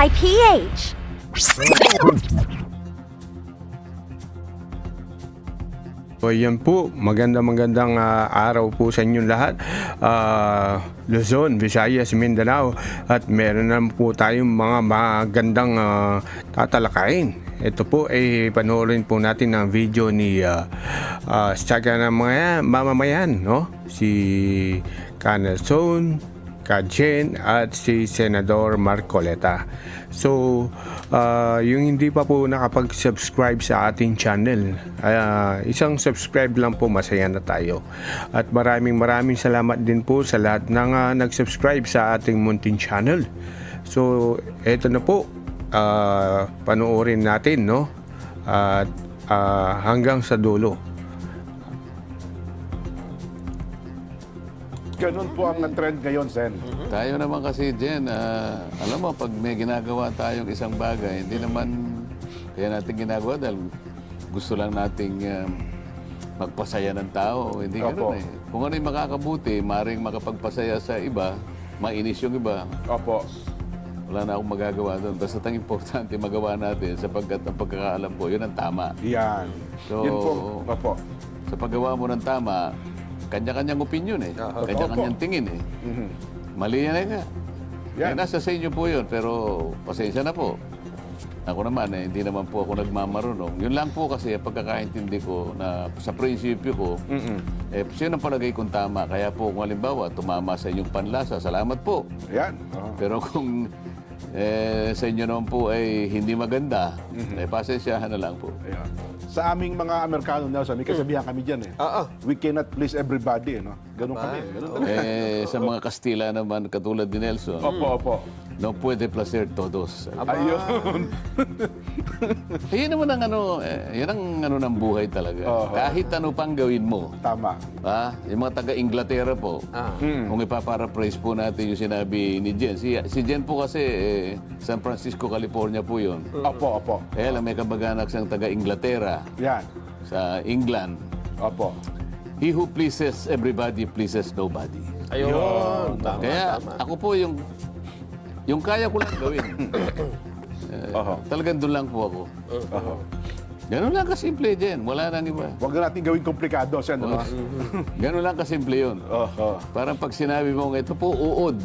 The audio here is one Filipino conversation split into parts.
PH. So yan po, magandang araw po sa inyong lahat. Luzon, Visayas, Mindanao, at meron na po tayong mga magandang tatalakayin. Ito po ay panoorin po natin ang video ni Saga ng mga mamamayan, no? Si Canelson, Kajen at si Senador Marcoleta. So, yung hindi pa po nakapag-subscribe sa ating channel, isang subscribe lang po, masaya na tayo. At maraming salamat din po sa lahat ng nag-subscribe sa ating munting channel. So, eto na po, panoorin natin, no? At hanggang sa dulo. Ganun po ang trend ngayon, Sen. Tayo naman kasi, Jen, alam mo, pag may ginagawa tayong isang bagay, hindi naman kaya natin ginagawa dahil gusto lang nating magpasaya ng tao. Hindi Opo. ganoon eh. Kung ano yung makakabuti, maring makapagpasaya sa iba, mainis yung iba, Opo. wala na akong magagawa doon. Basta ang importante magawa natin sapagkat ang pagkakaalam ko, yun ang tama. Yan. So, Yun po. Opo. Sa paggawa mo ng tama, kanya-kanyang opinion eh. Kanya-kanyang tingin eh. Mhm. Mali yan eh nga. Yan. Eh, nasa sa inyo po yun, pero pasensya na po. Ako naman eh, hindi naman po ako nagmamarunong. Yun lang po kasi pagkakaintindi ko na sa prinsipyo ko, sino ang palagay kong tama. Kaya po kung halimbawa, tumama sa inyong panlasa, salamat po. Yan. Oo. Pero kung sa inyo naman po ay hindi maganda, pasensyahan na lang po. Ayan. Sa aming mga Amerikano, Nelson, may kasabihan kami dyan eh. We cannot please everybody, no? Ganun kami. Ganun talaga. Sa mga Kastila naman, katulad ni Nelson, Opo, opo. no puede placer todos. Ayun. Yun naman ang yan ang ng buhay talaga. Kahit ano pang gawin mo. Tama. Yung mga taga-Inglaterra po, kung ipaparaphrase po natin yung sinabi ni Jen. Si Jen po kasi, San Francisco, California po yun. Opo, opo. Kaya lang may kabag-anak siyang taga-Inglaterra Yan. sa England. Opo. He who pleases everybody pleases nobody. Ayun. Tama, Kaya tama. ako po yung kaya ko lang gawin. Talagang doon lang po ako. Ganun lang kasimple, Jen. Wala nang iba. Huwag na natin gawing komplikado, Sen. No? Ganun lang kasimple yun. Parang pag sinabi mo, ito po uod.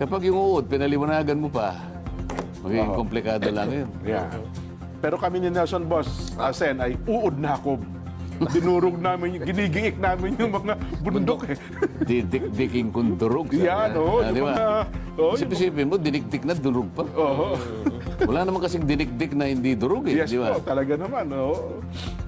Kapag yung uod, pinaliwanagan mo pa, magiging komplikado lang yun. Yan. Pero kami ni Nelson, boss, Sen, ay uod na ako. Dinurog namin, ginigiik namin yung mga bundok eh. Didik-diking kung durog. Yan, Di yung ba? mga... Oh, Isip-isipin mo, dinik-dik na durog pa. Wala naman kasing dinik-dik na hindi durog eh. Yes Di ba? po, talaga naman.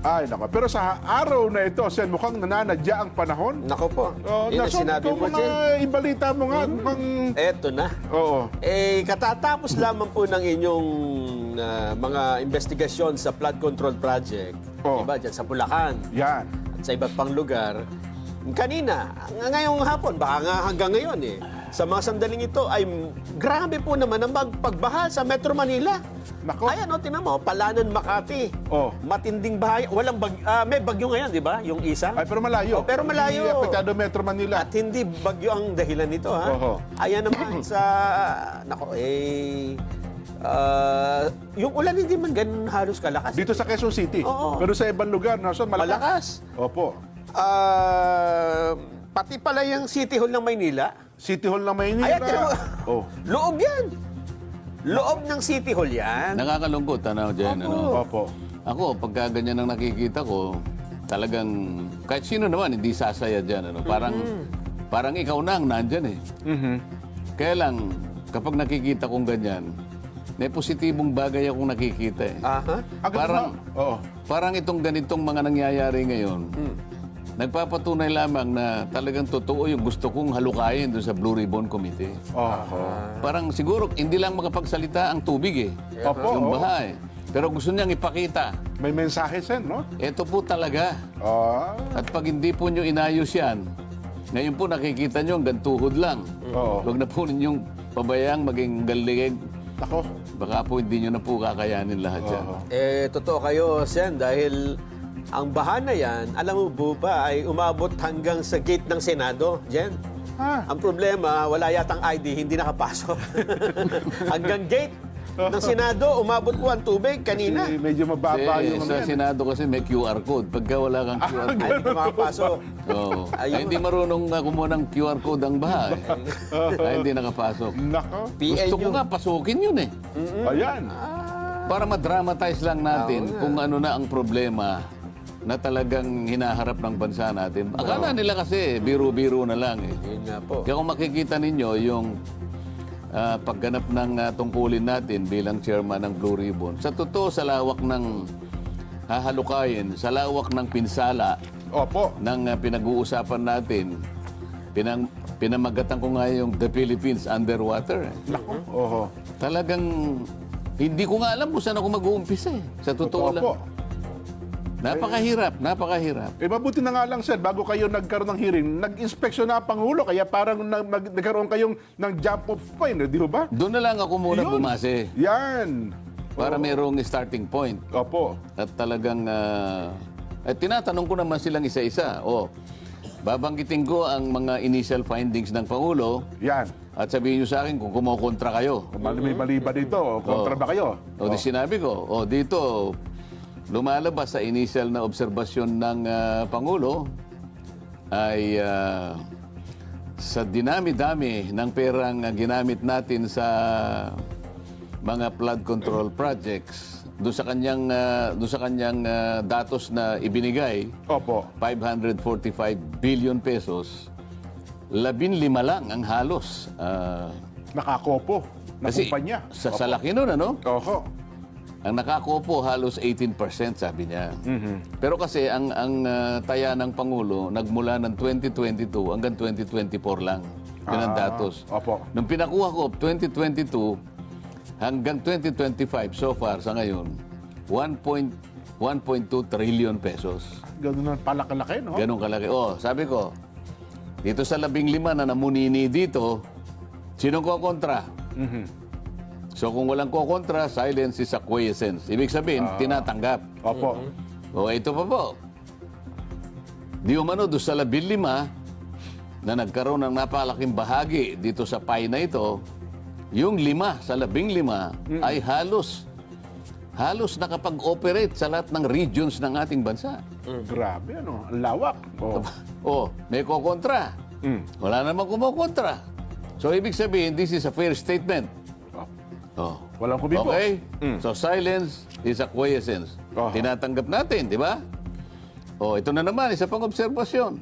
Ay, nako. Pero sa araw na ito, Sen, mukhang nananadya ang panahon. Nako po. Yun ang Nelson, sinabi ito mo, mga Jen. ibalita mo nga. Mukhang... Eto na. Oo. Katatapos lamang po ng inyong mga investigasyon sa flood control project, diba, dyan sa Bulacan Yan. at sa iba't pang lugar. Kanina, ngayong hapon, baka nga hanggang ngayon sa mga sandaling ito ay grabe po naman ang pagbaha sa Metro Manila. Nako. Ayan, tinan mo, Palanan, Makati. Oh. Matinding bahay. Walang may bagyo ngayon, di ba? Yung isang. Ay, pero malayo. Pero malayo. Hindi apektado Metro Manila. At hindi bagyo ang dahilan nito, ha? Oho. Ayan naman sa, yung ulan hindi man ganun halos kalakas. Dito sa Quezon City. Oo. Pero sa ibang lugar, Nelson, malakas. Malakas. Opo. Pati pala yung City Hall ng Maynila, City Hall ng Maynila. Ayan, tinan mo. Oh. loob yan. Loob ng City Hall yan. Nakakalungkot, Jen. Opo. Ako, pagka ganyan ang nakikita ko, talagang, kahit sino naman, hindi sasaya dyan. Parang ikaw na ang nandyan eh. Kaya lang, kapag nakikita kong ganyan, may positibong bagay akong nakikita eh. Aha. Parang itong ganitong mga nangyayari ngayon, nagpapatunay lamang na talagang totoo yung gusto kong halukayin doon sa Blue Ribbon Committee. Parang siguro hindi lang makapagsalita ang tubig eh. Opo. Yung baha eh. Pero gusto niyang ipakita, May mensahe, Sen, no? ito po talaga. At pag hindi po nyo inayos yan, ngayon po nakikita nyo hanggang tuhod lang. Huwag na po ninyong pabayang maging galigig. Ako. Baka po hindi nyo na po kakayanin lahat yan. Totoo kayo, Sen, dahil ang baha na yan, alam mo po ba, ay umabot hanggang sa gate ng Senado, Jen. Ang problema, wala yatang ID, hindi nakapasok. Hanggang gate ng Senado, umabot po ang tubig kanina. Medyo mababa yung Sa Senado kasi may QR code. Pagka wala kang QR code, Ay, hindi makapasok. oh, Ayun. ay, hindi marunong kumuha ng QR code ang baha. Ay, hindi nakapasok. Nako. PA Gusto ko nyo. nga pasukin yun eh. Ayan. Para madramatize lang natin kung ano na ang problema na talagang hinaharap ng bansa natin. Akala nila kasi biro-biro na lang eh. Yun nga po. Kaya kung makikita ninyo yung pagganap ng tungkulin natin bilang chairman ng Blue Ribbon, sa totoo sa lawak ng hahalukayin, sa lawak ng pinsala Opo. ng pinag-uusapan natin, pinamagatan ko nga yung The Philippines Underwater. Nako. Oho. Talagang hindi ko nga alam kung saan ako mag-uumpisa eh. Sa totoo lang. Opo. Napakahirap, napakahirap. Eh, mabuti na nga lang, sir, bago kayo nagkaroon ng hearing, nag-inspeksyon na ang Pangulo, kaya parang nagkaroon kayong ng jump-off point, di ba? Doon na lang ako muna Yun. bumase Yan. para merong starting point. Opo. At talagang, tinatanong ko naman silang isa-isa. Babanggitin ko ang mga initial findings ng Pangulo Yan. at sabihin nyo sa akin kung kumokontra kayo. Kung may mali ba dito, o kontra ba kayo? Di sinabi ko, dito, lumalabas sa initial na obserbasyon ng Pangulo ay sa dinami-dami ng perang ginamit natin sa mga flood control projects, doon sa kanyang datos na ibinigay, Opo. 545 billion pesos, 15 lang ang halos. Nakakopo na Kasi kumpanya. sa laki nun, ano? Oho. Ang nakakopo halos 18%, sabi niya. Pero kasi ang taya ng Pangulo nagmula ng 2022 hanggang 2024 lang. Yun ang datos. Opo. Nung pinakuha ko 2022 hanggang 2025 so far sa ngayon, 1.2 trillion pesos. Ganun na palaki-laki, no? Ganun kalaki. Sabi ko, dito sa 15 na namunini dito, sinong kokontra? So kung walang kokontra, silence is acquiescence. Ibig sabihin, tinatanggap. Opo. Ito pa po. Di umano doon sa 15 na nagkaroon ng napakalaking bahagi dito sa pie na ito, yung 5 sa 15 ay halos nakapag-operate sa lahat ng regions ng ating bansa. Grabe, ano? Ang lawak. May kokontra. Wala namang kumokontra. So ibig sabihin, this is a fair statement. Walang kumibo. Okay? So silence is acquiescence. Aha. Tinatanggap natin, di ba? Ito na naman, isa pang obserbasyon.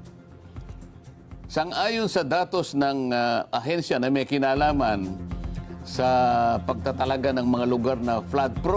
Sang-ayon sa datos ng ahensya na may kinalaman sa pagtatalaga ng mga lugar na flood prone,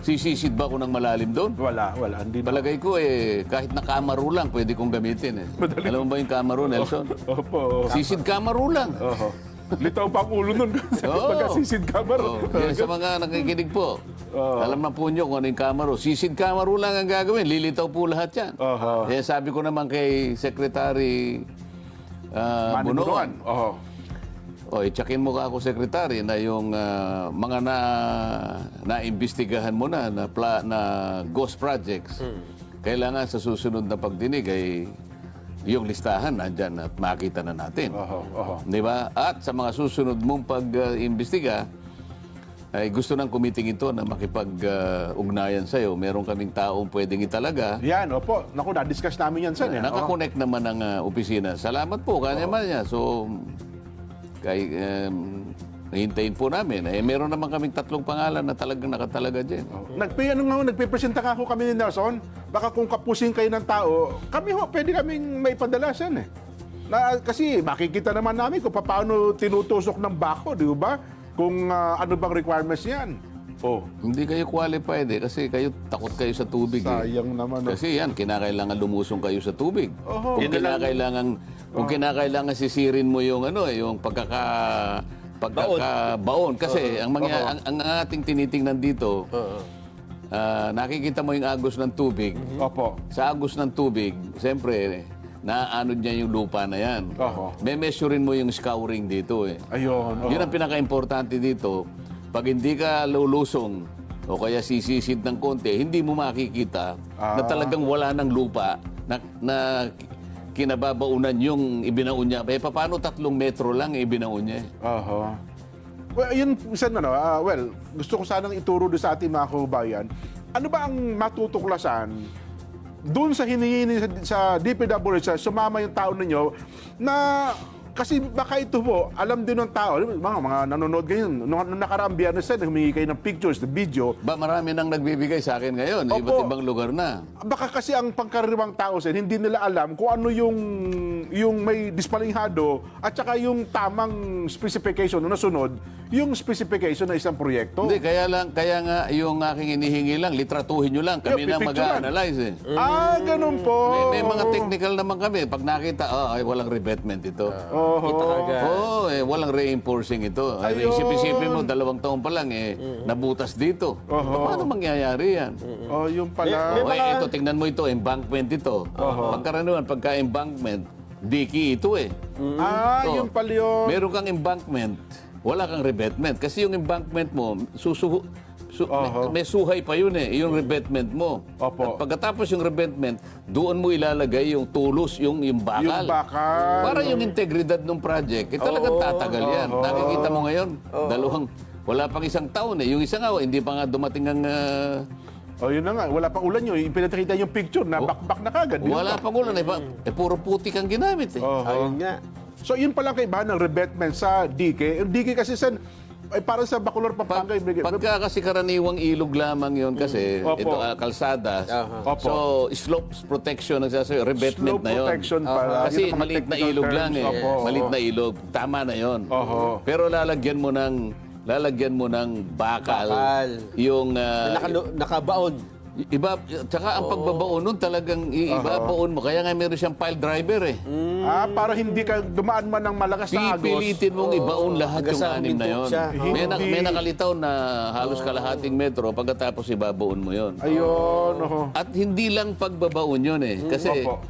sisisid ba ako ng malalim doon? Wala. Hindi na. Palagay ko kahit na kamaro lang, pwede kong gamitin. Alam mo ba yung kamaro, Nelson? Opo. Sisid kamaro lang. Oho. Litaw pa ang ulo nun. Oo. Pagka-sisid camera. Yan sa mga nakikinig po. Alam na po nyo kung ano yung kamaro. Sisid kamaro lang ang gagawin. Lilitaw po lahat yan. Eh, sabi ko naman kay Secretary Manny Bunuan. Bunuan. Oho. O, i-checkin mo ka ako, Secretary, na yung mga naimbestigahan mo na ghost projects, kailangan sa susunod na pagdinig ay yung listahan nandyan at makita na natin. Oho. Di ba? At sa mga susunod mong pag-imbestiga, ay gusto ng committee ito na makipag-ugnayan sa'yo. Meron kaming taong pwedeng italaga. Yan, opo. Naku, na-discuss namin yan, Sen. Nakakonect naman ng opisina. Salamat po, kanya man niya. So, hintayin po namin. Eh, meron naman kaming 3 pangalan na talagang nakatalaga dyan. Nagpipresenta ka ako kami ni Nelson. Baka kung kapusin kayo ng tao, kami ho, pwede kaming may padala, Sen. Kasi makikita naman namin kung paano tinutusok ng bako, di ba? Kung ano bang requirements yan. Oh, Hindi kayo qualified kasi kayo takot kayo sa tubig. sayang naman. Kasi yan, kinakailangan lumusong kayo sa tubig. Oho. Kung kinakailangan sisirin mo yung yung pagkakabaon kasi ang ating tinitingnan dito, nakikita mo yung agos ng tubig. Opo. Sa agos ng tubig, siyempre, naaanod niya yung lupa na yan. Oho. Memeasurein mo yung scouring dito Ayun. Yun ang pinaka-importante dito. Pag hindi ka lulusong o kaya sisisid ng konti, hindi mo makikita na talagang wala ng lupa na kinababaunan yung ibinaon niya. Eh, paano 3 metro lang ibinaon niya? Oho. Well, yun, Sen, gusto ko sanang ituro doon sa ating mga kababayan. Ano ba ang matutuklasan doon sa hiningi sa DPWH, sumama yung tao ninyo na kasi baka ito po, alam din ng tao, mga nanonood ngayon, nung nakaraang Biyernes, humingi kayo ng pictures, ng video. Ba, marami nang nagbibigay sa akin ngayon. Opo. Iba't ibang lugar na. Baka kasi ang pangkaraniwang tao, Sen, hindi nila alam kung ano yung may dispalinghado at saka yung tamang specification na nasunod, yung specification ng isang proyekto. Hindi, kaya nga yung aking inihingi lang, litratuhin nyo lang. Kami na pipicturean. mag-a-analyze Ganun po. May mga technical naman kami. Pag nakita, ay walang revetment ito. Kita agad. Walang reinforcing ito. Ay, isip-isipin mo, 2 taon pa lang, nabutas dito. Paano mangyayari yan? Yung pala. Ito, tingnan mo ito, embankment ito. Pagkaraniwan, pagka-embankment, diki ito Yung pala yun. Meron kang embankment, wala kang revetment. Kasi yung embankment mo, may suhay pa yun yung revetment mo. Opo. At pagkatapos yung revetment, doon mo ilalagay yung tulos, yung bakal. Yung bakal. Para yung integridad ng project, talagang tatagal yan. Nakikita mo ngayon, wala pang 1 taon Yung isa nga, hindi pa nga dumating ang... Yun na nga. Wala pang ulan yun. Pinakita yung picture na bakbak na kagad. wala pang ulan. Puro putik ang ginamit Ayun nga. So yun palang kaibahan ng revetment sa DK. Yung DK kasi ay parang sa Bacolor, Pampanga. Pagka kasi karaniwang ilog lamang yun kasi, Opo. ito kalsada. Opo. So, slopes protection nagsasabi, revetment Slope na yun. protection pala. Kasi Yun ang mga maliit na technical ilog terms. lang Opo. Maliit na ilog. Tama na yun. Oho. Pero lalagyan mo ng bakal. Yung Nakabaon. iba, tsaka ang pagbabaon nun talagang ibabaon mo. Kaya nga meron siyang pile driver Para hindi ka dumaan man ng malakas na agos. Pipilitin mong ibaon lahat yung Hanggang sa 6 na humintog yon. siya. May nakalitaw na halos kalahating metro pagkatapos ibabaon mo yon. Ayun. At hindi lang pagbabaon yun Kasi Opo.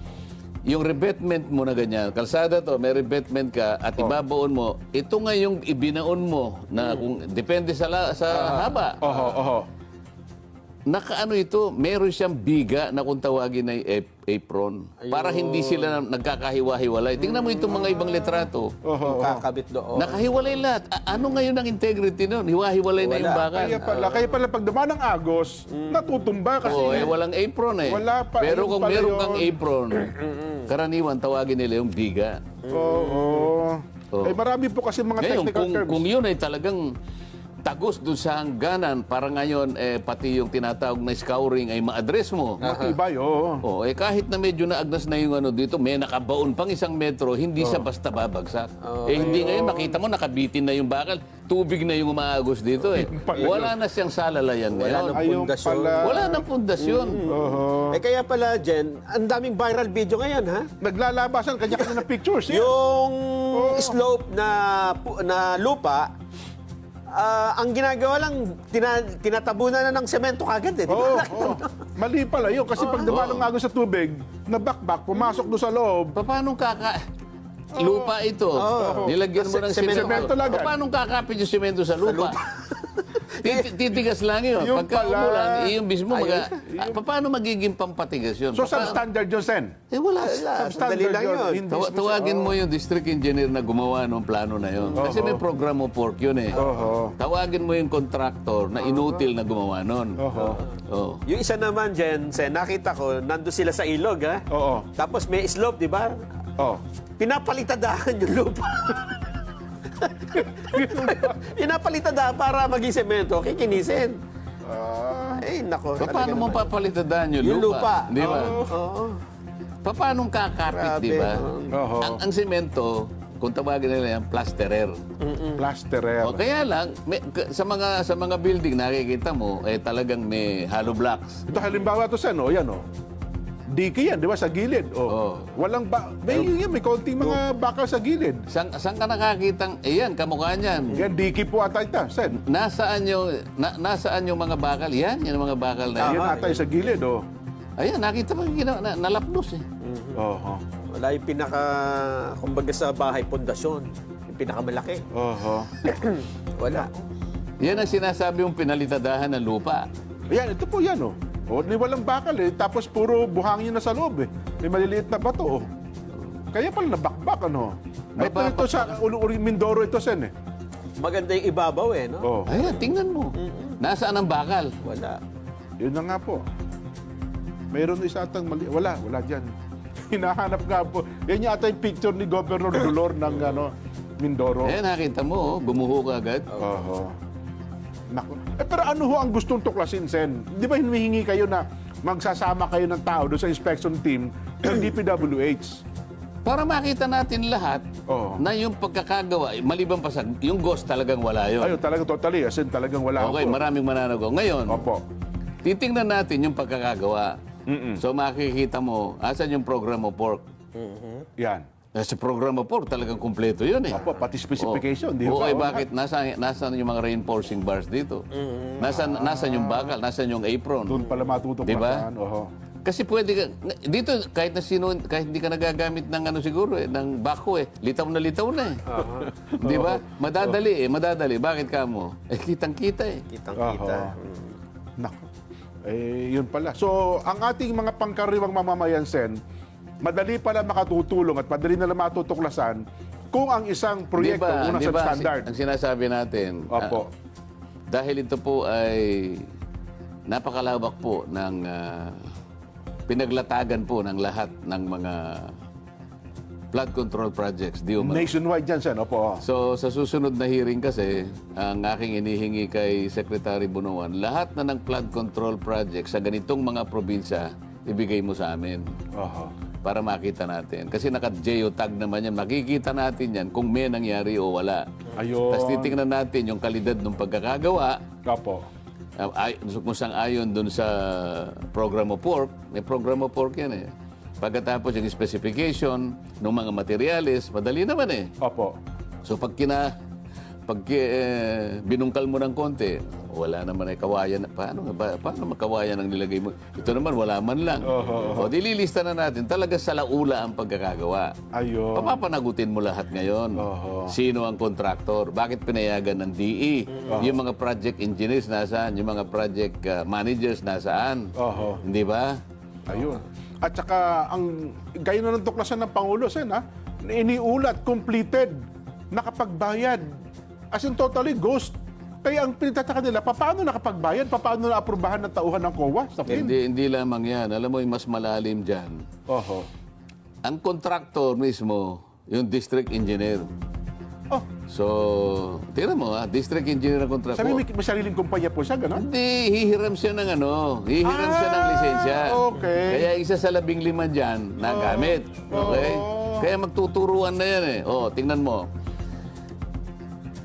yung revetment mo na ganyan, kalsada to, may revetment ka at ibabaon mo, ito nga yung ibinaon mo na kung depende sa haba. Oho. Nakaano ito, meron siyang biga na kung tawagin ay apron. Para hindi sila nagkakahiwa-hiwalay. Tingnan mo itong mga ibang litrato. Kakabit doon. Nakahiwalay lahat. Ano ngayon ang integrity nun? Hiwa-hiwalay na yung bakal. Kaya pala pag dumaan ng agos, natutumba kasi. Walang apron Wala pa. Pero Ayun kung pala meron yun. kang apron, karaniwan tawagin nila yung biga. Oo. Marami po kasi mga Ngayon, technical terms. kung yun ay talagang tagos doon sa hangganan para ngayon pati yung tinatawag na scouring ay ma-address mo. Matibay, oo. Oh, kahit na medyo naagnas na yung ano dito, may nakabaon pang 1 metro, hindi siya basta babagsak. Hindi ngayon, makita mo, nakabitin na yung bakal, tubig na yung umaagos dito eh. Wala na siyang salalayan ngayon. Ayun Pundasyon. pala. Wala nang pundasyon. Kaya pala, Jen, ang daming viral video ngayon, ha? Naglalabasan, kanya-kanya ng pictures. Yung slope na lupa, ang ginagawa lang, tinatabunan na ng semento kagad eh. Di Oo, ba? oo. Mali pala yun. Kasi pag dumaan ng agos sa tubig, nabakbak, pumasok doon sa loob. Paano lupa ito? Nilagyan mo ng Semento semento. lang. Paano kakapit yung semento sa lupa? Titigas lang yun. Yung Pagka pala. umulan, yung mismo, paano magiging pampatigas yun? So, substandard yun, Sen. Wala. Sandali lang yun. Tawagin mo yung district engineer na gumawa ng plano na yun. Kasi may programa pork yun eh. Tawagin mo yung contractor na inutil na gumawa nun. Oh. Yung isa naman, Jen, nakita ko, nandun sila sa ilog, ha? Oo. Tapos may slope, di ba? Oo. Pinapalitadahan yung lupa. Pinapalitadahan para maging semento, kikinisin. Nako. Paano mo papalitadaan yung Yung lupa. Di ba? Oo. Paano kakapit, di ba? Oo. Ang semento, kung tawagin nila yan, plasterer. Plasterer. O kaya lang, sa mga building nakikita mo, talagang may hollow blocks. Ito halimbawa to, Sen. O, yan, o. Diki yan, di ba? Sa gilid. Oo. Walang may konting mga bakal sa gilid. Saan ka nakakitang, yan, kamukha niyan. Yan, diki po ata ito, Sen. Nasaan yung mga bakal? Yan, yung mga bakal na yan. Yan ata yung sa gilid, o. Ayan, nakita mo yung nalapnos eh. Oo. Wala yung kumbaga sa bahay, pundasyon. Yung pinakamalaki. Oo. Wala. Yan ang sinasabi yung pinalitadahan ng lupa. Ayan, ito po yan, o. O, walang bakal, eh. Tapos puro buhangin na sa loob, eh. May maliliit na bato, o. Kaya pala nabakbak, ano. Ay, ito sa Mindoro ito, Sen, eh. Maganda yung ibabaw, no? Oo. Ayan, tingnan mo. Nasaan ang bakal? Wala. Yun na nga po. Mayroon isa atang mali. Wala dyan. Hinahanap nga po. Yan yata yung picture ni Governor Dolor ng Mindoro. Ayan, nakita mo, gumuho ka agad. Oho. Naku. Pero ano ho ang gustong tuklasin, Sen? Di ba hinihingi kayo na magsasama kayo ng tao doon sa inspection team ng DPWH? Para makita natin lahat Oo. na yung pagkakagawa, maliban pa sa, yung ghost talagang wala yun. Ayun, talagang totally. As in, talagang wala Okay, po. maraming mananago. Ngayon, Opo. titingnan natin yung pagkakagawa. So makikita mo, asan yung program of work? Yan. Sa program of work, talagang kumpleto yun eh. Opo, pati specification. Di ba? Okay, bakit? Nasaan yung mga reinforcing bars dito? Nasaan yung bakal? Nasaan yung apron? Doon pala matutuklasan. Di ba? Oho. Kasi pwede ka, dito kahit na sino, kahit hindi ka nagagamit ng ano siguro ng bako litaw na eh. Di ba? Madadali. Bakit ka mo? Kitang-kita eh. Kitang-kita. Naku. Yun pala. So, ang ating mga pangkaraniwang mamamayan, Sen, madali pala makatutulong at madali na lang matutuklasan kung ang isang proyekto, unang substandard. Ang sinasabi natin, Opo. dahil ito po ay napakalawak po ng pinaglatagan po ng lahat ng mga flood control projects. Di umano. Nationwide yan, Sen. Opo. So, sa susunod na hearing kasi, ang aking inihingi kay Secretary Bunuan, lahat na ng flood control projects sa ganitong mga probinsya, ibigay mo sa amin Oho. para makita natin. Kasi naka-geotag naman yan. Makikita natin yan kung may nangyari o wala. Ayun. Tapos titingnan natin yung kalidad ng pagkakagawa. Opo. Kung saan ayon dun sa program of work, may program of work yan eh. Pagkatapos yung specification ng mga materyales, madali naman eh. Opo. So pag binungkal mo ng konti, wala naman ay kawayan. Paano makawayan ang nilagay mo? Ito naman, wala man lang. O dililista na natin, talaga sa laula ang pagkakagawa. Ayun. Papapanagutin mo lahat ngayon. Sino ang kontraktor? Bakit pinayagan ng DE? Yung mga project engineers nasaan? Yung mga project managers nasaan? Oho. Hindi ba? Ayun. At saka, kayo na ng tuklasan ng Pangulo, Sen, ha? Iniulat, completed, nakapagbayad. As in totally ghost. Kaya ang pinitataka nila, paano nakapagbayad? Paano na-aprobahan ng tauhan ng COA sa Phil? Hindi lamang yan. Alam mo, yung mas malalim dyan. Oho. Ang kontraktor mismo, yung district engineer. Oh, So, tingnan mo district engineer ang kontrata sabi ko. may sariling kumpanya po siya, gano'n? Hindi, hihiram siya ng hihiram siya ng lisensya. okay. Kaya isa sa 15 dyan, nagamit. Okay? Kaya magtuturuan na yan eh. Tingnan mo.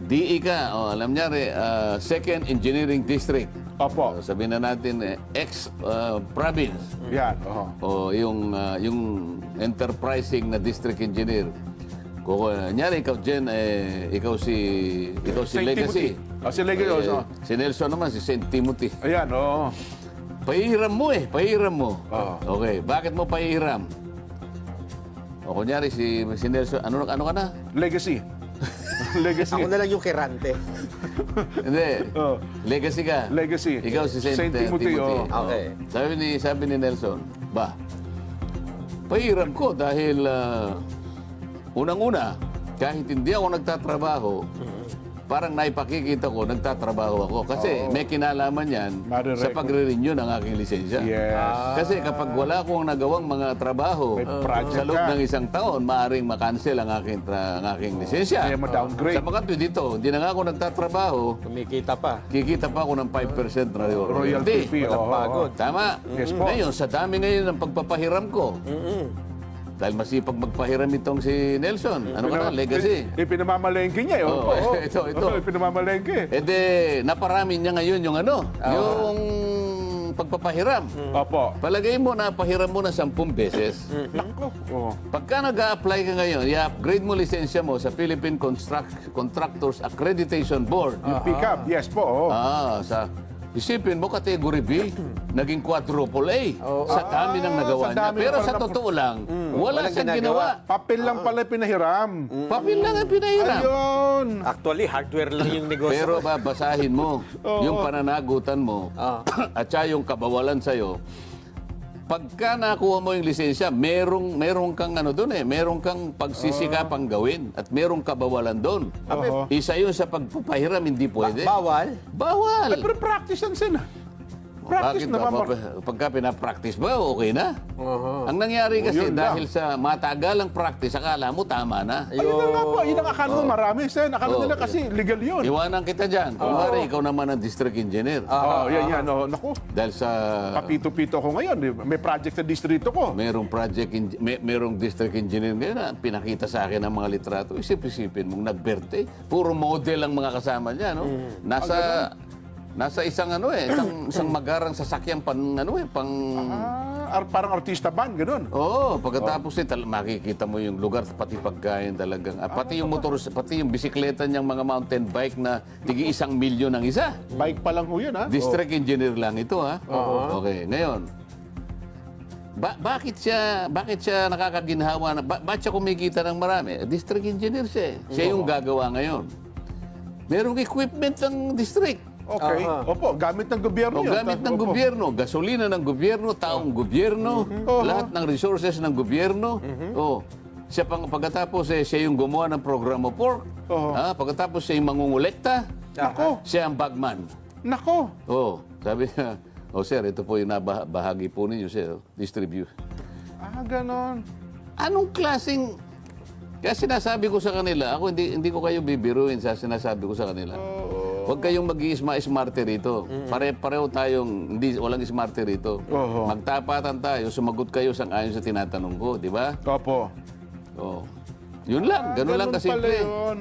DE ka, alam niya Second Engineering District. Opo. Sabihin na natin, ex-province. Yan, Yung enterprising na district engineer. Kung nyari ikaw dyan, ikaw si Saint Legacy. Timothy. Si Legacy, Si Nelson naman, si St. Timothy. Ayan, Pahihiram mo pahihiram mo. Oo. Okay, bakit mo pahihiram? Kunyari si Nelson, ano ka na? Legacy. Legacy. Ako na lang yung kirante. Hindi. Oh. Legacy ka. Legacy. Ikaw si St. Timothy, Timothy. Okay. Sabi ni Nelson, pahiram ko dahil unang-una, kahit hindi ako nagtatrabaho, parang naipakikita ko, nagtatrabaho ako. Kasi may kinalaman yan sa pagre-renew ng aking lisensya. Yes. Kasi kapag wala akong nagawang mga trabaho May project sa loob ka. ng isang taon, maaaring makancel ang aking lisensya. Kaya ma-downgrade. Sa mga dito, hindi na nga ako nagtatrabaho, Kumikita pa. kikita pa ako ng 5% na Royalty royalty. fee. Walang pagod. Tama. Yes po. Ngayon, sa dami ngayon ng pagpapahiram ko, dahil masipag magpahiram itong si Nelson. Ano ka na? Legacy. Pinamamalengke niya. Ito. Pinamamalengke. Naparami niya ngayon yung yung pagpapahiram. Opo. Palagay mo na pahiram mo na 10 beses. Nako. Pagka nag-a-apply ka ngayon, i-upgrade mo lisensya mo sa Philippine Contractors Accreditation Board. Yung pick-up. Yes po. Isipin mo, category B, naging quadruple A. Sa dami ng nagawa sa niya. dami Pero ng sa parang- totoo lang, wala Walang siyang ginagawa. ginawa. Papel lang pala pinahiram. Papel lang ang pinahiram. Ayun. Actually, hardware lang yung negosyo. Pero babasahin mo yung pananagutan mo at saka yung kabawalan sa'yo. Pagka nakuha mo yung lisensya, merong kang merong kang pagsisikapang gawin at merong kabawalan doon. Isa yun sa pagpapahiram, hindi pwede. Bawal. Bawal. Pero practice yan, Sen. Practice Bakit naman. ba? Pagka pinapractice ba, okay na? Ang nangyari kasi Yun lang. dahil sa matagalang practice, akala mo tama na. Ayun na nga po. Yun ang akala mo marami, Sen. Akala nila kasi legal yun. Iwanan kita dyan. Kunwari, ikaw naman ang district engineer. Yan. Naku. Dahil sa Kapito-pito ko ngayon. May project sa distrito ko. merong merong district engineer ngayon na pinakita sa akin ang mga litrato. Isip-isipin mong nagberte. Puro model ang mga kasama niya, no? Nasa isang isang magarang sasakyang Parang artista band, ganun. pagkatapos makikita mo yung lugar, pati pagkain talagang. Pati yung motor, pati yung bisikleta niyang mga mountain bike na tigi 1 milyon ang isa. Bike pa lang ho yun, ha? District engineer lang ito, ha? Okay, ngayon. Bakit siya nakakaginhawa na bakit siya kumikita ng marami? District engineer siya. Siya yung gagawa ngayon. Merong equipment ng district. Okay. Opo, gamit ng gobyerno yun. Gamit ng Opo. gobyerno, gasolina ng gobyerno, taong gobyerno, lahat ng resources ng gobyerno. Pagkatapos siya yung gumawa ng program of work. Pagkatapos siya yung mangungulekta. Nako. Siya ang bagman. Nako. Sabi niya, sir, ito po yung bahagi po ninyo, sir. Distribute. Ganon. Anong klaseng... Kaya sinasabi ko sa kanila, ako hindi ko kayo bibiruin sa sinasabi ko sa kanila. Huwag kayong mag-i-smarte rito. Pareho tayong walang smarte rito. Magtapatan tayo, sumagot kayo sang-ayon sa tinatanong ko, di ba? Opo. Yun lang, ganun lang Pala kasimple. yun.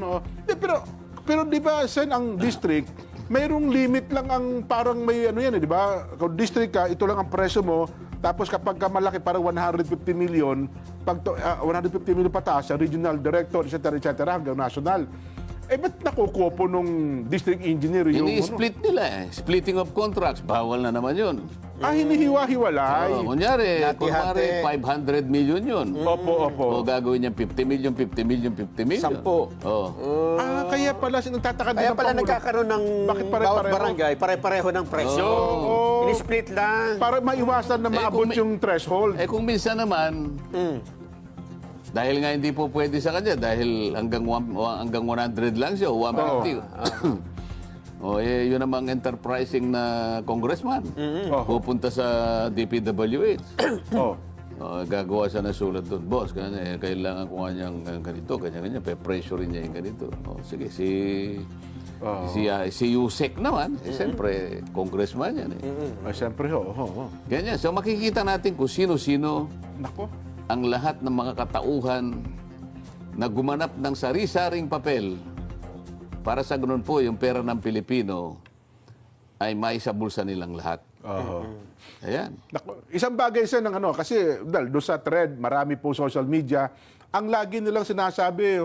Pero di ba, Sen, ang district, mayroong limit lang ang parang may di ba? Kung district ka, ito lang ang presyo mo. Tapos kapag ka malaki, parang 150 million, 150 million pataas, sa regional director, etc., hanggang national. Ba't nakukuha po nung district engineer yung... Ini-split nila eh. Splitting of contracts, bawal na naman yun. Hinihiwa-hiwalay. Kunyari, Hati-hati. 500 million yun. Opo. Gagawin niya 50 million, 50 million, 50 million. 10. Kaya pala nagtataka din Kaya ang pala Pangulo. nagkakaroon ng Bakit bawat pare-pareho? barangay, pare-pareho ng presyo. Ini-split lang. Para maiwasan na maabot kung may- yung threshold. Kung minsan naman, dahil nga hindi po pwede sa kanya, dahil hanggang 100 lang siya, o 150. Yun namang enterprising na congressman. Pupunta sa DPWH. Gagawa siya ng sulat doon. Boss, kailangan ko nga niyang ganito, ganyan. Pe-pressure niya yung ganito. Sige, si Yusek naman, siyempre, congressman yan. Siyempre, Ganyan. So makikita natin kung sino-sino Nako. ang lahat ng mga katauhan na gumanap ng sari-saring papel para sa ganun po yung pera ng Pilipino ay maisabulsa nilang lahat. Ayan. Nako, isang bagay sa ng kasi dahil doon sa thread, marami po social media, ang lagi nilang sinasabi,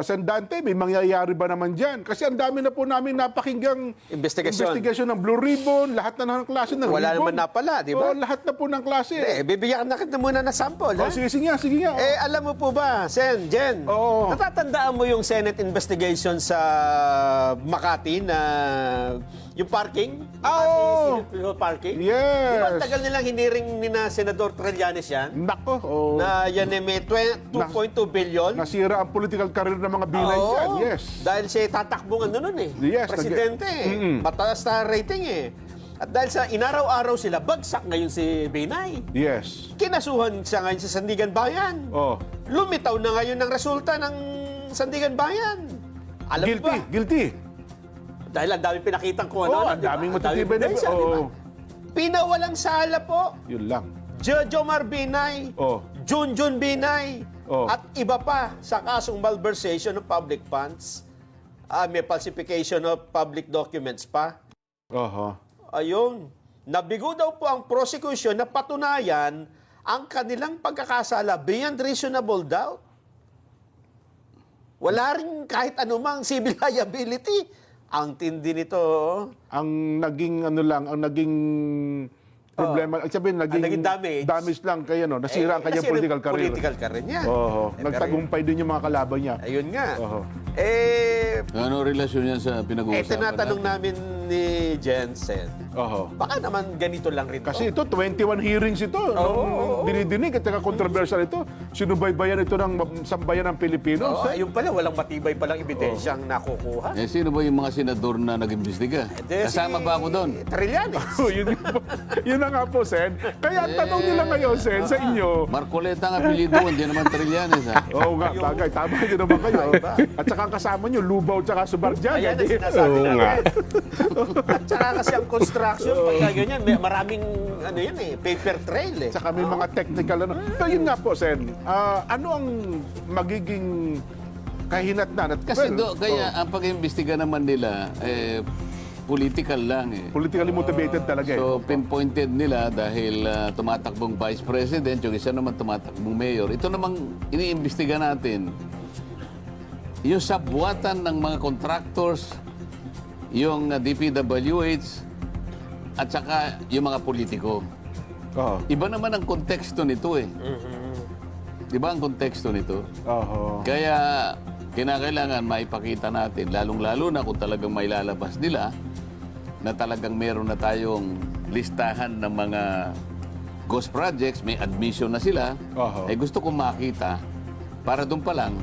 Sen Dante, may mangyayari ba naman dyan? Kasi ang dami na po namin napakinggang Investigasyon. ng Blue Ribbon, lahat na ng klase ng Wala ribbon. naman napala, di ba? Lahat na po ng klase. Bibigyan na kita muna ng sample. Ha? Sige nga. Alam mo po ba, Sen, Jen, Oo. natatandaan mo yung Senate investigation sa Makati na yung parking? Oo. Makati parking? Yes. Di ba ang tagal nilang hiniring ni na Senador Trillanes yan? Nako, Na yan ay may 2.2 billion? nasira ang political career ng mga binay Oo. dyan. Yes. Dahil siya tatakbong ano nun eh. Yes, Presidente eh. Mataas na rating eh. At dahil sa inaraw-araw sila, bagsak ngayon si Binay. Yes. Kinasuhan siya ngayon sa Sandigan Bayan. Oh. Lumitaw na ngayon ng resulta ng Sandigan Bayan. Alam mo ba? Guilty. Dahil ang daming pinakitang kung ano. Ang daming matitibay na. ebidensya, di ba? Pinawalang sala po. Yun lang. Jomar Binay. Oh. Junjun Binay. Oh. At iba pa sa kasong malversation of public funds. May falsification of public documents pa. Ayun. Nabigo daw po ang prosecution na patunayan ang kanilang pagkakasala beyond reasonable doubt. Wala rin kahit anumang civil liability. Ang tindi nito. Ang naging problema, sabihin, naging damage lang kaya nasira ang kanyang kasi political career. Political career niya. Nagtagumpay din yung mga kalaban niya. Ayun nga. Ano relasyon yan sa pinag-uusapan tinatanong namin ni Jensen. Baka naman ganito lang rin Kasi ito, 21 hearings ito. Nung dinidinig at saka controversial ito. Sinubaybayan ito ng sambayan ng Pilipino. Ayun pala, walang matibay palang ebidensyang nakukuha. Sino ba yung mga senador na nag-imbestiga? Kasama ba ako doon? Trillanes. Yun na nga po, Sen. Kaya ang tanong nila ngayon, Sen, sa inyo. Marcoleta ang apelido, hindi naman Trillanes. Oo nga, bagay. Tama din naman kayo. At saka ang kasama nyo, Lubaw at saka Subarjan. Ayan ang sinasabi natin. At saka kasi ang construction, pagka ganyan, maraming paper trail eh. Saka may mga technical Pero yun nga po, Sen. Ano ang magiging kahinatnan? Kasi kaya ang pag-imbestiga naman nila, political lang eh. Politically motivated talaga eh. So, pinpointed nila dahil tumatakbong vice president, yung isa naman tumatakbong mayor. Ito namang iniimbestiga natin, yung sabwatan ng mga contractors, yung DPWH, at saka yung mga politiko. Iba naman ang konteksto nito eh. Iba ang konteksto nito. Kaya kinakailangan maipakita natin, lalong-lalo na kung talagang may lalabas nila, na talagang meron na tayong listahan ng mga ghost projects, may admission na sila, gusto kong makita para doon pa lang,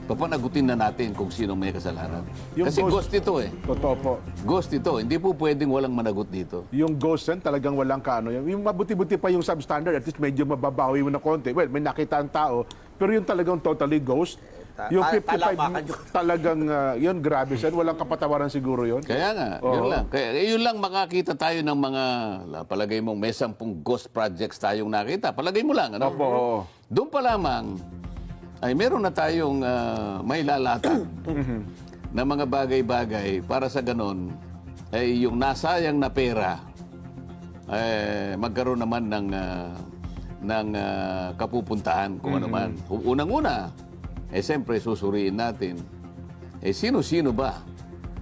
papanagutin na natin kung sino may kasalanan. Kasi ghost ito eh. Totoo po. Ghost ito. Hindi po pwedeng walang managot dito. Yung ghost, Sen, talagang walang kaano. Yung mabuti-buti pa yung substandard, at least medyo mababawi mo na konti. Well, may nakita ang tao, pero yung talagang totally ghost, yung 55, talagang, yun, grabe, Sen. Walang kapatawaran siguro yun. Kaya nga, yun lang. Kaya yun lang makakita tayo ng mga, palagay mong may 10 ghost projects tayong nakita. Palagay mo lang, ano? Opo. Doon pa lamang, ay meron na tayong may lalatag na mga bagay-bagay para sa ganon, ay yung nasayang na pera, magkaroon naman ng kapupuntahan kung ano man. Unang-una, siyempre susuriin natin, sino-sino ba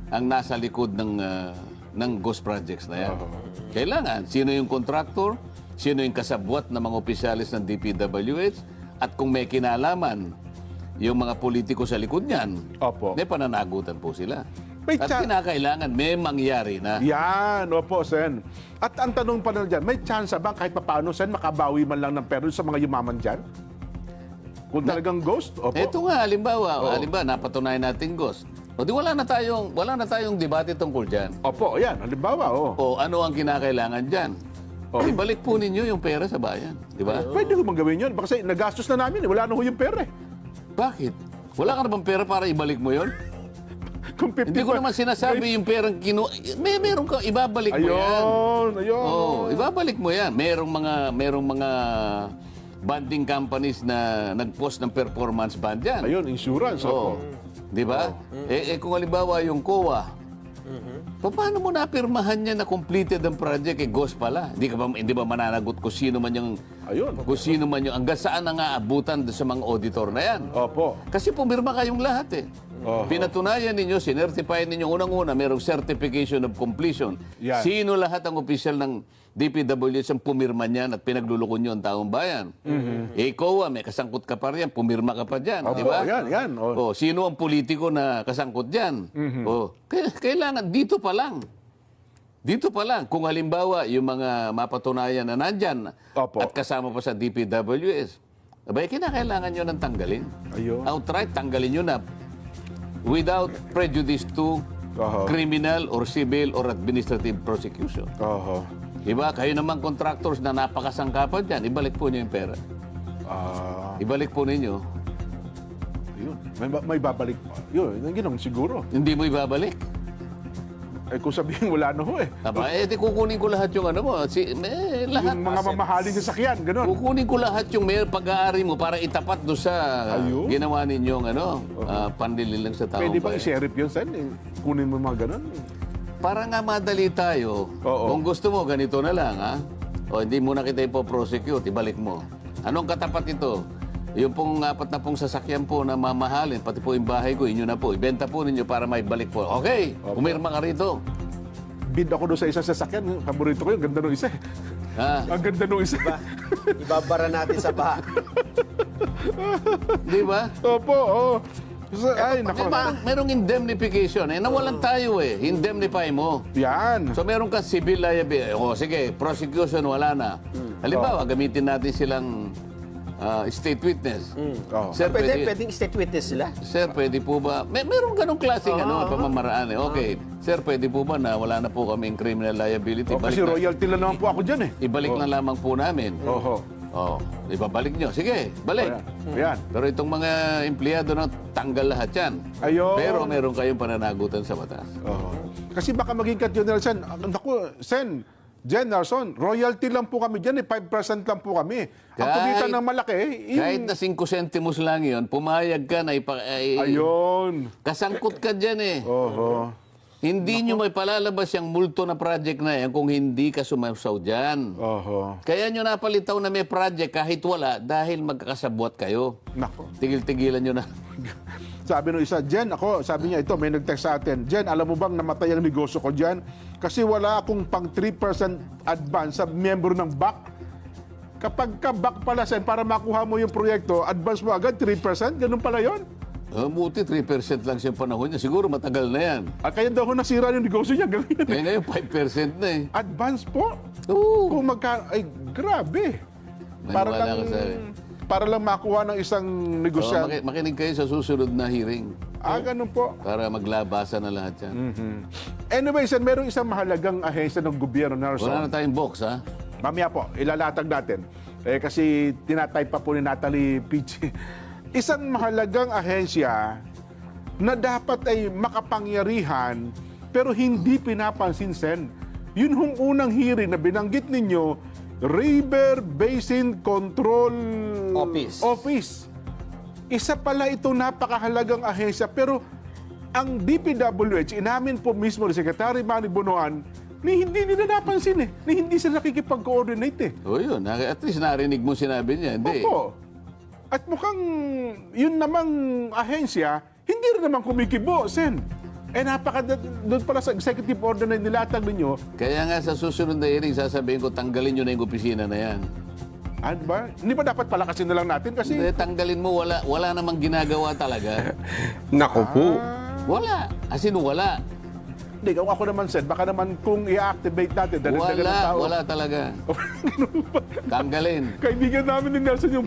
ang nasa likod ng ghost projects na yan? Kailangan, sino yung contractor, sino yung kasabwat ng mga opisyalis ng DPWH, at kung may kinalaman yung mga politiko sa likod niyan, may pananagutan po sila. At kinakailangan may mangyari na. Yan, opo, Sen. At ang tanong pa na dyan, may chance ba kahit papaano, Sen, makabawi man lang ng pera sa mga yumaman dyan? Kung talagang ghost? Opo. Ito nga, halimbawa, napatunayan natin ghost. O di wala na tayong debate tungkol dyan. Opo, yan, halimbawa, O ano ang kinakailangan dyan? ibalik po ninyo yung pera sa bayan. Di ba? Pwede ko bang gawin yun? Kasi nagastos na namin. Wala na ho yung pera. Bakit? Wala ka na bang pera para ibalik mo yon? Kung 50 Hindi ko naman sinasabi yung perang meron ka, ibabalik mo yan. Ayun. Oh, ibabalik mo yan. Merong mga bonding companies na nag-post ng performance bond yan. Ayun, insurance. Oo. Di ba? Kung halimbawa yung COA, paano mo napirmahan niya na completed ang project? Ghost pala. Hindi ba mananagot kung sino man yung Ayun. kung sino man yung hanggang saan na nga abutan sa mga auditor na yan. Opo. Kasi pumirma kayong lahat eh. Oho. Pinatunayan ninyo, sinertify ninyo unang-una, merong certification of completion. Yan. Sino lahat ang opisyal ng DPWH ang pumirma niyan at pinaglulukon nyo ang taong bayan? COA, may kasangkot ka pa riyan, pumirma ka pa dyan, di Opo, ba? yan. Oh, sino ang politiko na kasangkot dyan? Oh, kailangan dito pa lang. Dito pa lang, kung halimbawa yung mga mapatunayan na nandyan Opo. at kasama pa sa DPWS, abay, kinakailangan nyo nang tanggalin. Ayun. Outright, tanggalin nyo na without prejudice to Oho. criminal or civil or administrative prosecution. Oho. Diba? Kayo naman contractors na napakasangkapan dyan, ibalik po nyo yung pera. Ibalik po ninyo. Ayun. May babalik pa. Yun, yung ginong siguro. Hindi mo ibabalik. Kung sabihin, wala na ho eh. Aba, di kukunin ko lahat yung ano mo. Lahat. Yung mga mamahaling sasakyan, gano'n. Kukunin ko lahat yung may pag-aari mo para itapat doon sa Ayun. ginawa ninyong pandili lang sa tao. Pwede bang i-sheriff yun, Sen? Kunin mo mga gano'n. Para nga madali tayo, Oo. kung gusto mo, ganito na lang, ha? O hindi mo na kita ipoprosecute, ibalik mo. Anong katapat ito? Yung pong 4 na pong sasakyan po na mamahalin, pati po yung bahay ko, inyo na po. Ibenta po ninyo para may balik po. Okay, pumirma ka rito. Bid ako doon sa isang sasakyan. Paborito ko yung ganda nung isa. Ha? Ang ganda nung isa. Ibabara natin sa baha. Di ba? Opo, oo. Ay, nako. Merong indemnification. Nawalan tayo eh. Indemnify mo. Yan. So meron kang civil liability. O sige, prosecution wala na. Halimbawa, gamitin natin silang state witness. Oo. Sir, Pwedeng state witness sila? Sir, pwede po ba? Meron ganong klaseng pamamaraan eh. Okay. Sir, pwede po ba na wala na po kaming criminal liability? Kasi royalty lang naman po ako dyan eh. Ibalik na lamang po namin. Oho. Oh, ibabalik nyo. Sige, balik. Ayan. Pero itong mga empleyado na tanggal lahat yan. Ayun. Pero meron kayong pananagutan sa batas. Oho. Kasi baka maging General Sen. Naku, Sen, Generalson, royalty lang po kami dyan eh. 5% lang po kami. Ang kumitan ng malaki, Kahit na 5 centimos lang yun, pumayag ka na ayun. kasangkot ka dyan eh. Oho. Hindi nyo may palalabas yung multo na project na yan kung hindi ka sumasaw dyan. Oho. Kaya nyo napalitaw na may project kahit wala dahil magkakasabwat kayo. Nako. Tigil-tigilan nyo na. Sabi nung isa, Jen, sabi niya ito, may nag-text sa atin, Jen, alam mo bang namatay ang negosyo ko dyan? Kasi wala akong pang 3% advance sa miyembro ng BAC. Kapag ka BAC pala, Sen, para makuha mo yung proyekto, advance mo agad 3%? Ganun pala yon. Buti 3% lang siya panahon niya. Siguro matagal na yan. At kaya daw nasira yung negosyo niya. Gawin Kaya ngayon 5% na eh. Advance po? Oo. Kung ay, grabe. Para Maniwala lang, ka sa para lang makuha ng isang negosyante. Makinig kayo sa susunod na hearing Ganun po. para maglabasa na lahat yan. Anyway, Sen, merong isang mahalagang ahensya ng gobyerno, Nelson. Wala na tayong box, ha? Mamaya po, ilalatag natin. Kasi tinatype pa po ni Natalie Pichi. Isang mahalagang ahensya na dapat ay makapangyarihan pero hindi pinapansin, Sen. Yun hong unang hearing na binanggit ninyo, River Basin Control Office. Isa pala ito napakahalagang ahensya pero ang DPWH, inamin po mismo ni Secretary Manny Bonoan, ni hindi nila napansin eh. Ni hindi sila nakikipag-coordinate eh. O yun, at least narinig mo sinabi niya. Hindi. Opo. At mukhang yun namang ahensya, hindi rin naman kumikibo, Sen. Doon pala sa executive order na nilatag ninyo, Kaya nga sa susunod na hearing, sasabihin ko, tanggalin nyo na yung opisina na yan. ano ba? Hindi ba dapat palakasin na lang natin? Kasi, Hindi, tanggalin mo, wala namang ginagawa talaga. Naku po. Wala. As in, wala. hindi, kung ako naman, Sen, baka naman kung i-activate natin, dahil ng tao. Wala talaga. Tanggalin. Kaibigan namin ni Nelson yung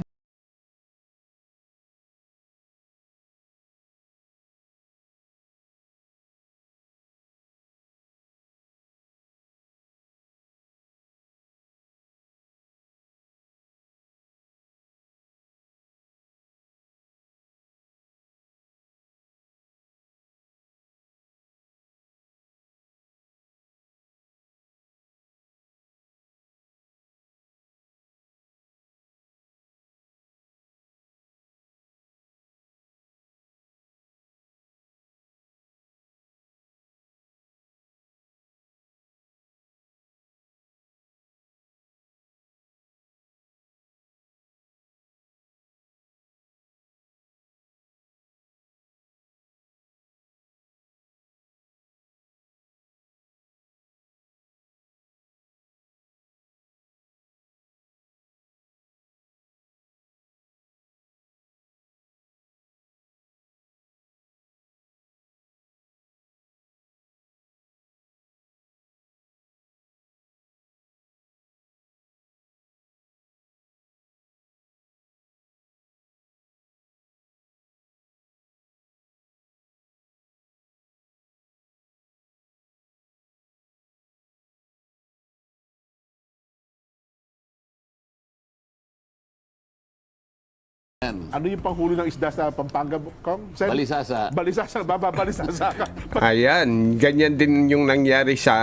Ano yung panghuli ng isda sa Pampanga, Kong? Sen? Balisasa. Balisasa, balisasa ka. Ayan, ganyan din yung nangyari sa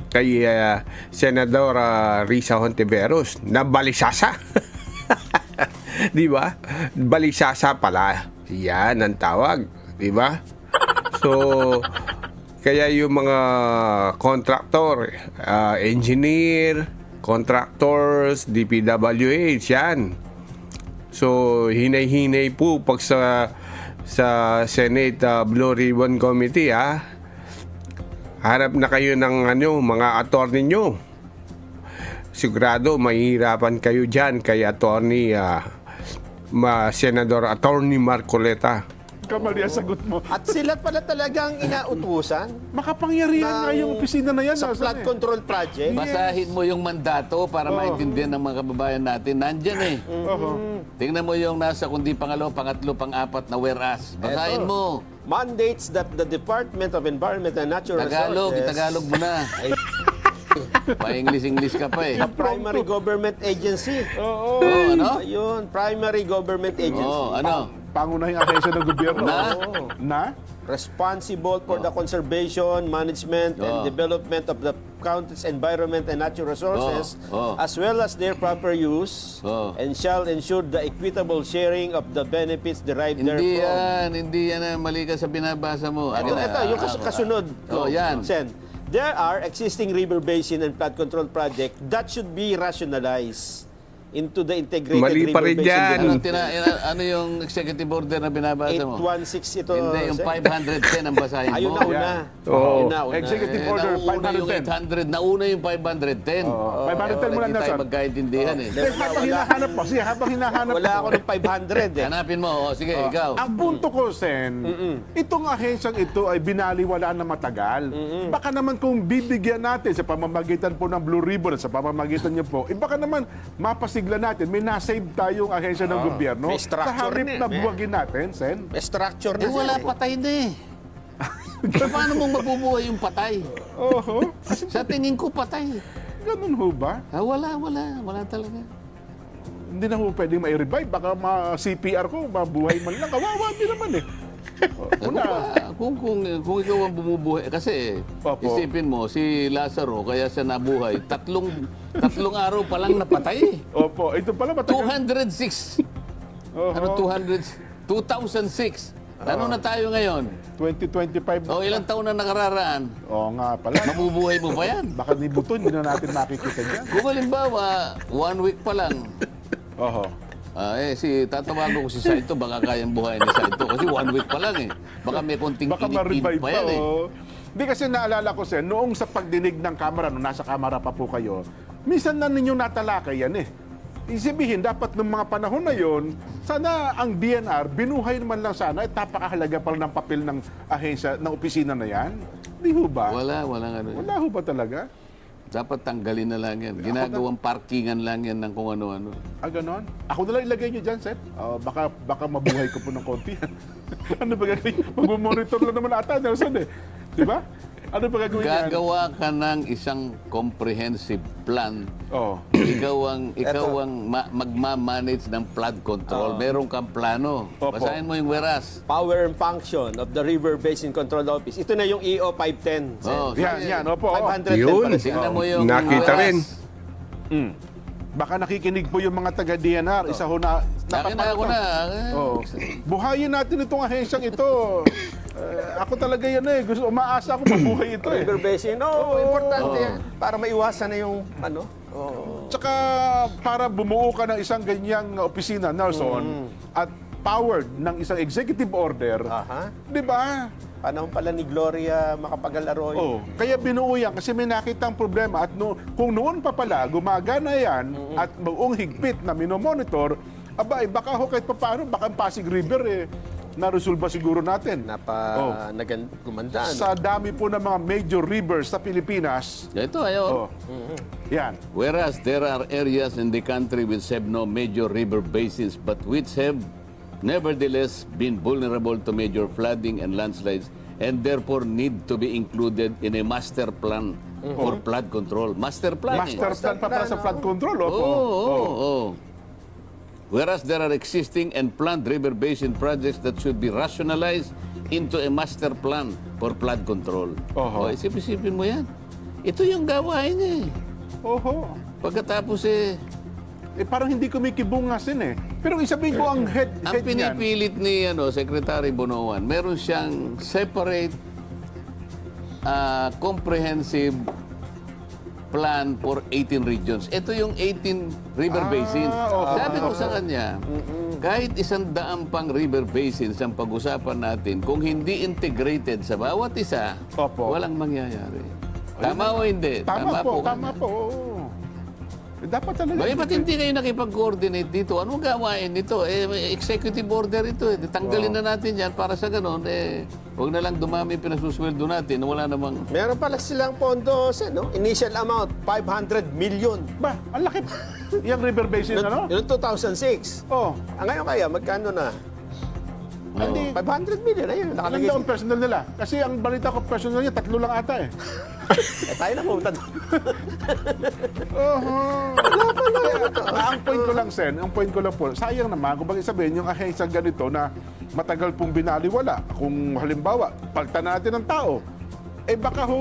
kay Senador Risa Hontiveros na balisasa. Di ba? Balisasa pala. Yan ang tawag, di ba? So, kaya yung mga contractor, engineer, contractors, DPWH, yan. So, hinay-hinay po pag sa Senate Blue Ribbon Committee, harap na kayo ng mga attorney nyo. Sigurado mahihirapan kayo dyan kay attorney Senador Attorney Marcoleta. Kamali ang sagot mo. At sila pala talagang inautusan Makapangyarihan nga yung opisina na yan. sa Nasaan flood control project. Basahin mo yung mandato para maintindihan ng mga kababayan natin. Nandyan eh. Tingnan mo yung nasa kundi pangalawa, pangatlo, pang-apat na whereas. Basahin Eto. mo. Mandates that the Department of Environment and Natural Tagalog, Resources, Tagalog mo na. Pa-English ka pa eh. the primary government agency. Oo. Oh, ano? Ayun, primary government agency. Oh, ano? Pangunahing ahensya ng gobyerno. Na? Na? Responsible for the conservation, management, and development of the county's environment and natural resources, as well as their proper use, and shall ensure the equitable sharing of the benefits derived Hindi therefrom. hindi yan. Mali ka sa binabasa mo. Ito, yung kasunod. Oh, yan. Sen, there are existing river basin and flood control project that should be rationalized into the integrated Mali pa river rin basin yan. development. Ano yung executive order na binabasa mo? 816 ito. Hindi, yung Sen. 510 ang basahin mo. Ayun na una. Oo. Ayun na una. Executive order Nauna yung 510. 800, nauna yung 510. 510 muna Hindi na, tayo sir. magkaintindihan eh. Habang hinahanap mo. Sige, habang hinahanap Wala mo. ako ng 500 eh. Hanapin mo. O, sige, ikaw. Ang punto ko, Sen, itong ahensyang ito ay binaliwalaan na matagal. Baka naman kung bibigyan natin sa pamamagitan po ng Blue Ribbon, sa pamamagitan niyo po, baka naman mapasigla natin, may nasave tayong ahensya ng gobyerno. May structure Sa halip na eh. na buwagin natin, Sen. May structure na Eh, wala siya. patay na eh. Paano mong mabubuhay yung patay? Oho. Sa tingin ko patay. Ganun ho ba? Wala talaga. Hindi na ho pwedeng ma-revive. Baka ma-CPR ko, mabuhay man lang. Kawawa din naman eh. Una, Kung ikaw ang bumubuhay, kasi Opo. isipin mo, si Lazaro, kaya siya nabuhay, tatlong araw pa lang napatay eh. opo, ito pala matagal. 206. Oho. Ano 2006. Ano na tayo ngayon? 2025. O ilang taon na nakararaan? Oo nga pala. Mabubuhay mo pa yan. Baka ni Buto, hindi na natin makikita dyan. Kung halimbawa, 1 week pa lang, Oho. tatawagan ko si Saito, baka kayang buhayin ni Saito. Kasi 1 week pa lang eh. Baka may konting Baka init ma-revive pa pa. yan eh. Hindi kasi naalala ko, Sen, noong sa pagdinig ng kamera, nung nasa kamera pa po kayo, minsan na ninyong natalakay yan eh. Isibihin, dapat ng mga panahon na yon, sana ang DNR, binuhay naman lang sana, at napakahalaga pala ng papel ng ahensya, ng opisina na yan. Di ho ba? Wala ano. Wala ho ba talaga? Dapat tanggalin na lang yan. Ginagawang parkingan lang yan ng kung ano-ano. Ah, ganon? Ako na lang ilagay nyo dyan, Seth. Baka mabuhay ko po ng konti. Ano ba gagawin? Mag-monitor lang naman ata, Nelson eh. Di ba? Ano ba gagawin yan? Gagawa ka ng isang comprehensive plan. Oh. Ikaw ang magmamanage ng flood control. Meron kang plano. Opo. Basahin mo yung whereas. Power and function of the River Basin Control Office. Ito na yung EO 510. Sen. Oh, Yan, opo. 510 Yun. pala siya. Tingnan mo yung Nakita whereas. rin. Baka nakikinig po yung mga taga-DNR. Isa ho na... Nakina ko na. Oh. Buhayin natin itong ahensyang ito. Ako talaga yan eh. Umaasa ako mabuhay ito eh. River Basin. No, importante yan. Para maiwasan na yung ano. Tsaka para bumuo ka ng isang ganyang opisina, Nelson, at powered ng isang executive order, Aha. di ba? Panahon pala ni Gloria Macapagal-Arroyo. Oh, kaya binuo yan kasi may nakitang problema at kung noon pa pala gumagana yan at buong higpit na minomonitor, baka ho kahit paano, baka ang Pasig River na-resolve siguro natin. Gumandaan. Sa dami po ng mga major rivers sa Pilipinas, Ito, ayo. yan. Whereas there are areas in the country which have no major river basins but which have nevertheless been vulnerable to major flooding and landslides and therefore need to be included in a master plan for flood control. Master plan. Master plan pa pala sa flood control. Opo. Oo. Whereas there are existing and planned river basin projects that should be rationalized into a master plan for flood control. Oho. O, isip-isipin mo yan. Ito yung gawain niya eh. Oho. Pagkatapos Parang hindi kumikibungasin eh. Pero isabihin ko ang head ang niyan. pinipilit ni Secretary Bonoan, meron siyang separate comprehensive plan for 18 regions. Ito yung 18 river basins. Sabi ko sa kanya, kahit 100 pang river basins ang pag-usapan natin, kung hindi integrated sa bawat isa, Opo. walang mangyayari. Tama o hindi? Tama po, ka tama na. po. Oo. Dapat talaga. Bakit ba't hindi kayo nakipag-coordinate dito? Anong gawain nito? May executive order ito. Tanggalin na natin yan para sa ganun. Huwag na lang dumami pinasusuweldo natin. Wala namang... Meron pala silang pondo, no? Initial amount, 500 million. Ba, ang laki. Yung river basin, ano? Yung 2006. Oh. Ngayon kaya, magkano na? Hindi. 500 million, ayun, nakalagay. Ang personal nila. Kasi ang balita ko, personal niya, 3 lang ata eh. Tayo na pumunta doon. Ang point ko lang, Sen, ang point ko lang po, sayang naman, kung bakit sabihin, yung ahensya ganito na matagal pong binaliwala, kung halimbawa, palta natin ng tao, baka ho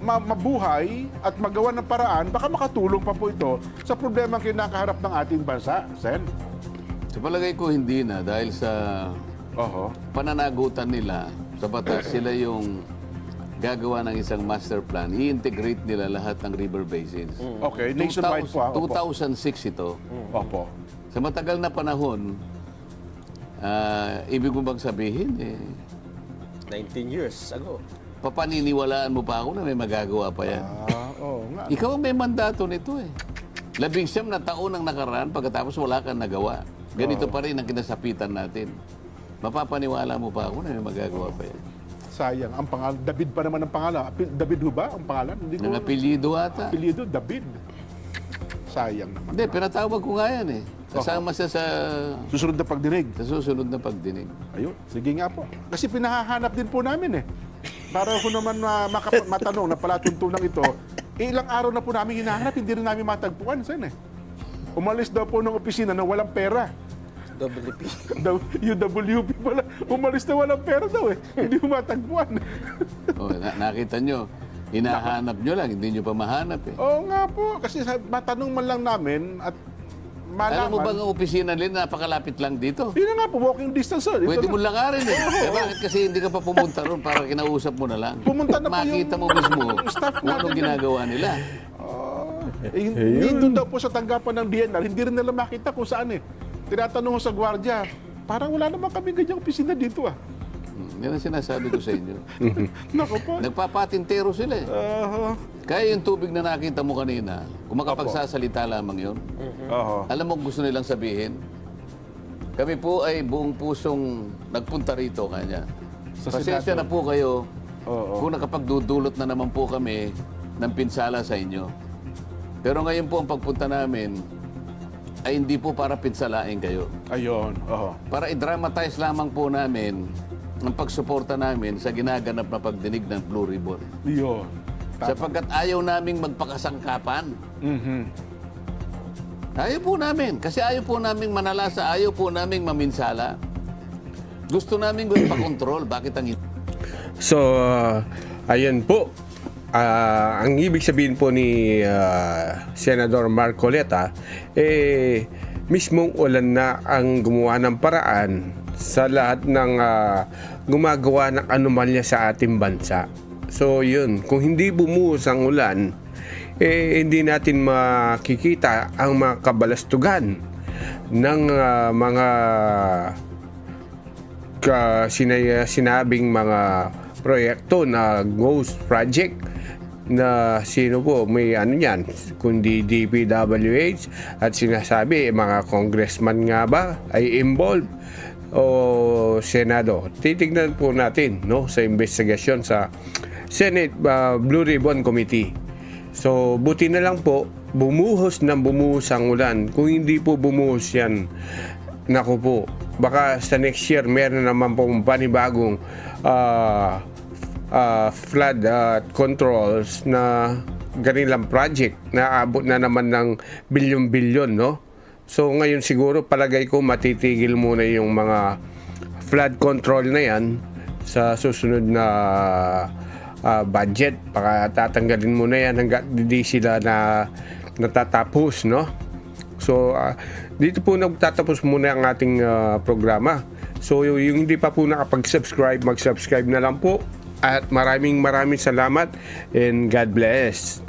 mabuhay at magawa ng paraan, baka makatulong pa po ito sa problema kinakaharap ng ating bansa, Sen. Sa palagay ko hindi na dahil sa Oho. pananagutan nila sa batas, sila yung gagawa ng isang master plan. I-integrate nila lahat ng river basins. Okay, nationwide po. 2006 ito. Opo. Sa matagal na panahon, ibig mo bang sabihin, 19 years ago. papaniniwalaan mo pa ako na may magagawa pa yan. Oo nga. Ikaw ang may mandato nito eh. 19 na taon ang nakaraan pagkatapos wala kang nagawa. Ganito pa rin ang kinasapitan natin. Mapapaniwala mo pa ako na may magagawa pa yan. Sayang. Ang pangalan, David pa naman ang pangalan. David ho ba ang pangalan? Hindi ko. Ng apelyido ata. Apelyido, David. Sayang naman. Hindi, pinatawag ko nga yan eh. Kasama siya sa Susunod na pagdinig. susunod na pagdinig. Ayun, sige nga po. Kasi pinahahanap din po namin eh. Para ko naman matanong na palatuntunan ito, ilang araw na po namin hinahanap, hindi rin namin matagpuan. Saan eh? Umalis daw po ng opisina na walang pera. WP. UWP pala. Umalis na walang pera daw eh. Hindi mo matagpuan. Nakita nyo, hinahanap nyo lang, hindi nyo pa mahanap eh. Oo nga po. Kasi matanong man lang namin at malaman. Alam mo ba ang opisina nila, napakalapit lang dito? Yun na nga po, walking distance. Ito Pwede na. mo lakarin eh. Bakit kasi hindi ka pa pumunta ron para kinausap mo na lang? Pumunta na po Makita yung mo mismo staff kung natin anong yan. ginagawa nila. Hindi doon daw po sa tanggapan ng DNR, hindi rin nila makita kung saan eh. Tinatanong ko sa gwardiya, parang wala naman kami ganyang opisina dito ah. Yan ang sinasabi ko sa inyo. Naku po. Nagpapatintero sila eh. Kaya yung tubig na nakita mo kanina, kung makapagsasalita lamang yun, alam mo kung gusto nilang sabihin? Kami po ay buong pusong nagpunta rito kanya. Sa Pasensya Senado. na po kayo Oo. kung nakapagdudulot na naman po kami ng pinsala sa inyo. Pero ngayon po ang pagpunta namin ay hindi po para pinsalain kayo. Ayun. Oo. Para i-dramatize lamang po namin ang pagsuporta namin sa ginaganap na pagdinig ng Blue Ribbon. Yun. Sapagkat ayaw naming magpakasangkapan. Mhm. Ayaw po namin. Kasi ayaw po naming manalasa, ayaw po naming maminsala. Gusto namin magpakontrol. Bakit ang So, ayan po. Ang ibig sabihin po ni Senador Marcoleta, mismong ulan na ang gumawa ng paraan sa lahat ng gumagawa ng anomalya sa ating bansa. So, yun. Kung hindi bumuhos ang ulan, hindi natin makikita ang mga kabalastugan ng mga sinabing mga proyekto na ghost project na sino po may ano yan kundi DPWH at sinasabi mga congressman nga ba ay involved o Senado. Titignan po natin no sa investigasyon sa Senate Blue Ribbon Committee. So buti na lang po bumuhos ang ulan. Kung hindi po bumuhos yan, naku po, baka sa next year meron naman pong panibagong flood controls na ganilang project na abot na naman ng bilyon-bilyon, no? So ngayon siguro palagay ko matitigil muna yung mga flood control na yan sa susunod na budget. Baka tatanggalin muna yan hanggat hindi sila natatapos, no? So dito po nagtatapos muna ang ating programa. So yung hindi pa po nakapag-subscribe, mag-subscribe na lang po. At maraming salamat and God bless.